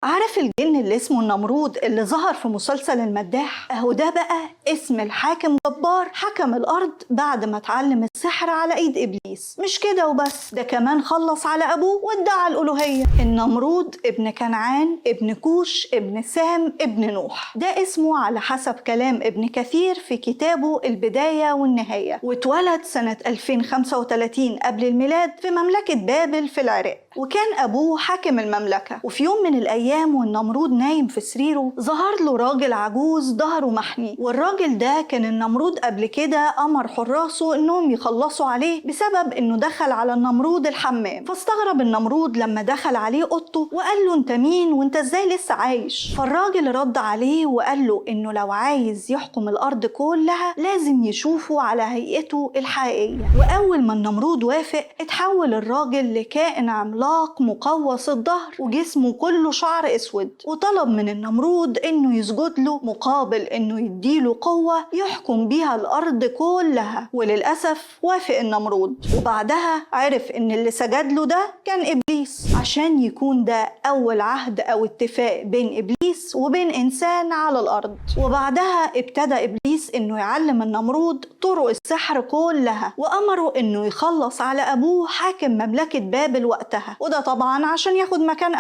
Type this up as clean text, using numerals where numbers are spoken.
عارف الجن اللي اسمه النمرود اللي ظهر في مسلسل المداح؟ اهو ده بقى اسم الحاكم جبار حكم الارض بعد ما اتعلم السحر على ايد ابليس. مش كده وبس، ده كمان خلص على ابوه وادعى الالوهيه. النمرود ابن كنعان ابن كوش ابن سام ابن نوح، ده اسمه على حسب كلام ابن كثير في كتابه البدايه والنهايه، واتولد سنه 2035 قبل الميلاد في مملكه بابل في العراق، وكان ابوه حاكم المملكه. وفي يوم من الايام والنمرود نايم في سريره ظهر له راجل عجوز ظهره محني، والراجل ده كان النمرود قبل كده امر حراسه انهم يخلصوا عليه بسبب انه دخل على النمرود الحمام. فاستغرب النمرود لما دخل عليه اوضته وقال له انت مين وانت ازاي لسه عايش؟ فالراجل رد عليه وقال له انه لو عايز يحكم الارض كلها لازم يشوفه على هيئته الحقيقيه. واول ما النمرود وافق اتحول الراجل لكائن عملاق مقوس الظهر وجسمه كله شعر اسود، وطلب من النمرود انه يسجد له مقابل انه يديله قوة يحكم بيها الارض كلها. وللأسف وافق النمرود، وبعدها عرف ان اللي سجد له ده كان ابليس، عشان يكون ده اول عهد او اتفاق بين ابليس وبين انسان على الارض. وبعدها ابتدى ابليس انه يعلم النمرود طرق السحر كلها، وامره انه يخلص على ابوه حاكم مملكة بابل وقتها، وده طبعا عشان ياخد مكان